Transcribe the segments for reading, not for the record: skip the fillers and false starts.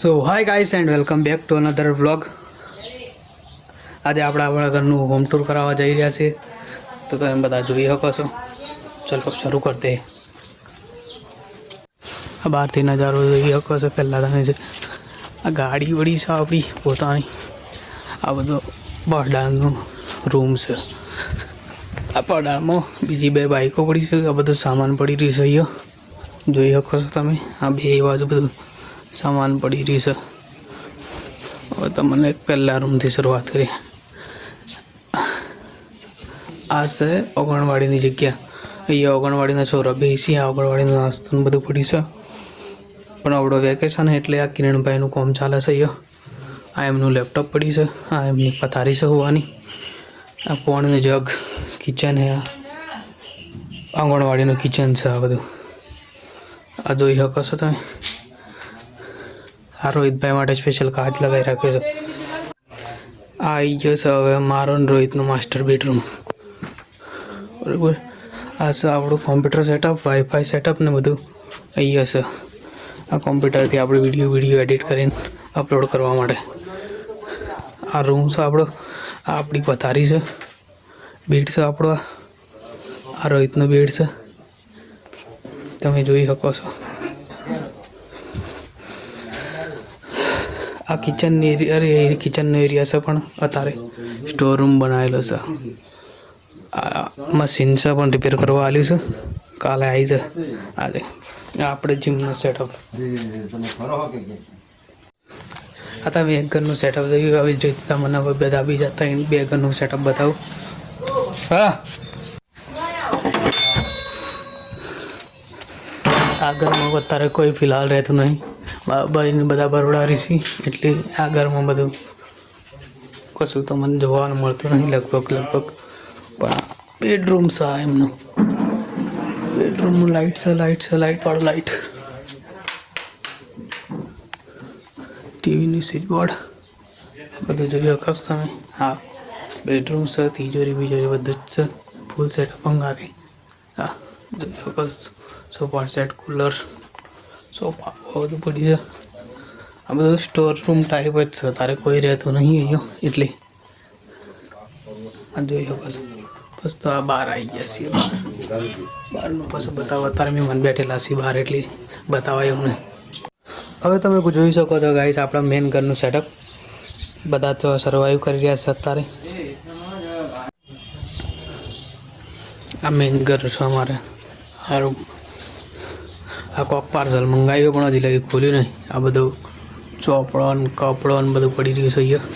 So hi guys and welcome back to another vlog. આજે આપણે આપણા ઘરનું હોમ ટૂર કરાવવા જઈ રહ્યા છીએ, તો તમે બધા જોઈ શકો છો. ચલો શરૂ કરતે. આ બહારથી નજારો જોઈ શકો છો. પહેલાં તમે જે આ ગાડી વળી છે આપણી પોતાની, આ બધો પડાળનો રૂમ છે. આ પડાળમાં બીજી બે બાઈકો પડી છે. આ બધું સામાન પડી રહ્યું છે અહીંયા જોઈ શકો છો તમે. આ બે બાજુ બધું સામાન પડી રહી છે. હવે તમને પહેલાં રૂમથી શરૂઆત કરીએ. આ છે ઓગણવાડીની જગ્યા. અહીંયા ઓગણવાડીના છોરા બેસી આ ઓગણવાડીનો નાસ્તો બધું પડ્યું છે. પણ આવડો વેકેશન એટલે આ કિરણભાઈનું કામ ચાલે છે અહીંયા. આ એમનું લેપટોપ પડ્યું છે. આ એમની પથારી છે હોવાની. આ પોણીનું જગ કિચન છે. આ આંગણવાડીનું કિચન છે. આ બધું આ જોઈ શકો છો તમે. આ રોહિતભાઈ માટે સ્પેશિયલ કાચ લગાવી રાખ્યો છે. આ આવી ગયો છે હવે મારો ને રોહિતનું માસ્ટર બેડરૂમ. બરાબર. આ છે આપણું કોમ્પ્યુટર સેટઅપ, વાઈફાઈ સેટઅપ ને બધું અહીંયા છે. આ કોમ્પ્યુટરથી આપણે વિડીયો એડિટ કરીને અપલોડ કરવા માટે. આ રૂમ છે આપણો. આ આપણી પથારી છે. બેડ છે આપણો. આ રોહિતનો બેડ છે, તમે જોઈ શકો છો. આ કિચનની એરિયા કિચનનો એરિયા છે, પણ અત્યારે સ્ટોર રૂમ બનાવેલો છે. આ મશીન છે પણ રિપેર કરવા આવ્યું છે. કાલે આવી છે. આજે આપણે જીમનો સેટઅપ. આ તમે એક ઘરનું સેટઅપ જોયું. આવી જ રીતે તમને બધા બીજા બે ઘરનું સેટઅપ બતાવું. હા, આ ઘરમાં અત્યારે કોઈ ફિલહાલ રહેતું નહીં. બાબાને બધા બરોડા રીસી, એટલે આ ઘરમાં બધું કશું તો મને જોવાનું મળતું નહીં લગભગ. પણ બેડરૂમ છે આ એમનું. બેડરૂમનું લાઇટ છે લાઇટવાળું લાઇટ. ટીવીનું સ્વિચ બોર્ડ બધું જોઈ શકો છો તમે. હા, બેડરૂમ છે. તિજોરી બીજોરી બધું જ છે. ફૂલ સેટઅપ અંગાથી. હા, જોઈ શકો છો. સોફા સેટ, કુલર, સોફા બધું પડ્યું છે. આ બધું સ્ટોર રૂમ ટાઈપ જ છે. તારે કોઈ રહેતું નહીં અહીંયા, એટલે આ જોઈ શકો છો. બસ તો આ બહાર આવી ગયા છીએ. બહારનું પાછું બતાવો. અત્યારે મહેમાન બેઠેલા છીએ બહાર, એટલે બતાવાય એવું નહીં. હવે તમે જોઈ શકો છો ગાઈસ આપણા મેન ઘરનું સેટઅપ. બધા તો સર્વાઈવ કરી રહ્યા છે અત્યારે. આ મેન ઘર છે અમારે. સારું. આ કોક પાર્સલ મંગાવ્યું પણ હજી લગી ખોલ્યું નહીં. આ બધું ચોપડો ને કપડો ને બધું પડી રહ્યું છે અહીંયા.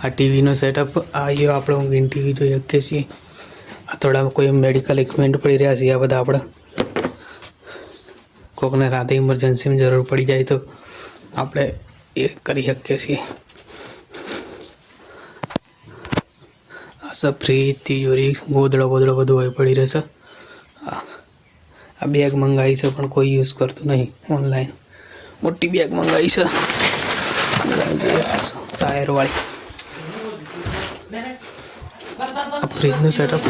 આ ટીવીનો સેટઅપ. આ અહીંયા આપણે ઊંઘીને ટીવી જોઈ શકીએ છીએ. આ થોડા કોઈ મેડિકલ ઇક્વિપમેન્ટ પડી રહ્યા છે. આ બધા આપણે કોકને રાતે ઇમરજન્સીમાં જરૂર પડી જાય તો આપણે એ કરી શકીએ છીએ. આ સબ ફ્રીજ, તિજોરી, ગોદડો બધું હોય પડી રહેશે. આ બેગ મંગાવી છે પણ કોઈ યુઝ કરતું નહીં. ઓનલાઈન મોટી બેગ મંગાવી છે ટાયરવાળી. ફ્રીજનું સેટઅપ.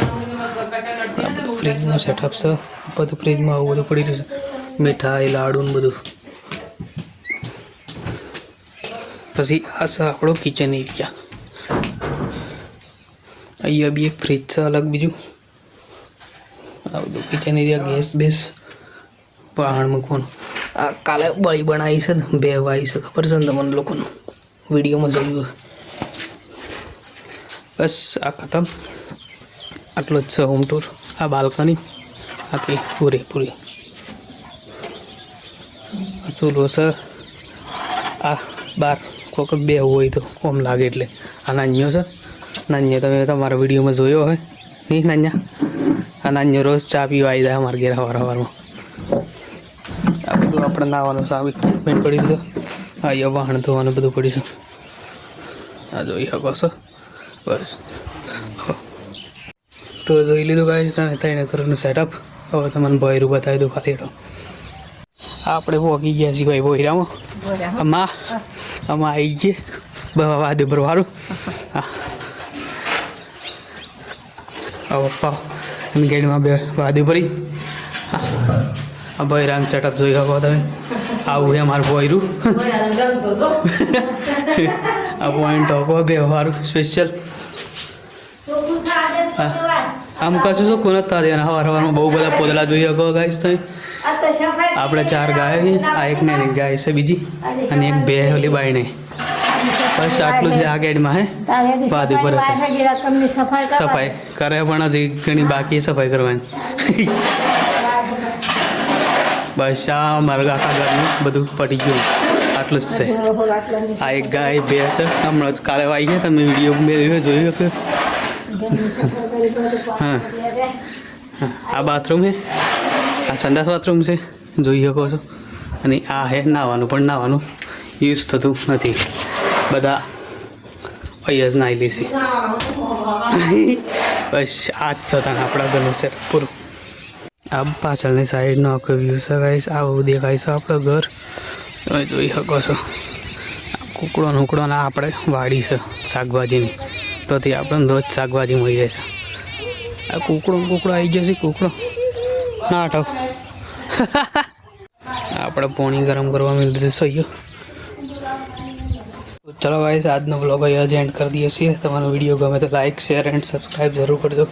આ બધું ફ્રીજનું સેટઅપ છે. બધું ફ્રીજમાં આવું બધું પડી રહ્યું છે. મીઠાઈ, લાડુ ને બધું. પછી આ છે આપણો કિચન એરિયા. અહીંયા બી એક ફ્રીજ છે અલગ બીજું. આ બધું કિચન એરિયા. ગેસ બેસ પહાણ મૂકવાનું. આ કાલે બળી બનાવી છે ને, બે વાઈ છે. ખબર છે ને તમને લોકોનું, વિડીયોમાં જોયું. બસ આ ખતમ. આટલો જ છે હોમ ટૂર. આ બાલ્કની આખી પૂરી. ચૂલો છે. આ બાર કોઈક બે હોય તો કોમ લાગે એટલે. આ નાન્યો છે. નાન્યો તમે તમારા વિડીયોમાં જોયો હોય નહીં? નાન્યા આ નાન્યો રોજ ચા પીવા આવી જાય અમારા ઘેર સવારમાં. આ બધું આપણે નાવાનું સાવ ઇક્વિપમેન્ટ પડ્યું છે. અહીંયા વાહણ ધોવાનું બધું પડ્યું છે. આ જોઈ શકો છો. બસ તો જોઈ લીધું ગાય તમે ત્રણે ઘરનું સેટઅપ. હવે તમને ભોયરું બતાવી દઉં ખાલી. આપણે પોગી ગયા છીએ ભાઈ ભોયરામાં. આમાં આવી ગયા વાદે ભરવારું. હા, પપ્પા એની ગાડીમાં બે વાદી ભરી. આ બૈરાંગ સેટઅપ જોઈ શકો તમે. આવું છે મારું બોયરું. આ પોઈન્ટ ટોકો બે સારું સ્પેશિયલ. આમ કશું શું કોને થતા દેવાના સવારમાં બહુ બધા પોદળા જોઈ શકો ગાઈસ તમે. આપણે 4 ગાય છે. આ એક ને એક ગાય છે બીજી અને એક બે ઓલી બાઈ નહીં. બસ આટલું જ આ ગેડમાં હે. બાદ ઉપર સફાઈ કરે પણ હજી ઘણી બાકી સફાઈ કરવાની. બસ આ મારા આખા ઘરનું બધું પટી ગયું. આટલું જ છે. આ એક ગાય બે છે. હમણાં કાલે આવી ગયા તમે વિડીયો મેળવ્યો જોયું કે. હા આ બાથરૂમ છે. આ સંડાસ બાથરૂમ છે જોઈ શકો છો. અને આ હે નાહવાનું પણ નાહવાનું યુઝ થતું નથી. બધા અહીંયા જ નાહી લેશે. બસ આ જ સતાન આપણા ઘરનું છે પૂરું. આ પાછળની સાઈડનો આખો વ્યૂ છે ગાઈસ. આવું દેખાય છે આપણું ઘર તમે જોઈ શકો છો. કુકડો નુકડો ના આપણે વાડી છે શાકભાજીની તોથી આપણને રોજ શાકભાજી મળી જાય છે. આ કુકડો આવી જશે. કુકડો ના હટાવ. આપણે પાણી ગરમ કરવા મળી દીધું સહી. ચલો ગાઈસ આજનો વ્લોગ અહીંયા જ એન્ડ કરી દઈએ છીએ. તમારો વિડીયો ગમે તો લાઈક શેર એન્ડ સબસ્ક્રાઈબ જરૂર કરજો.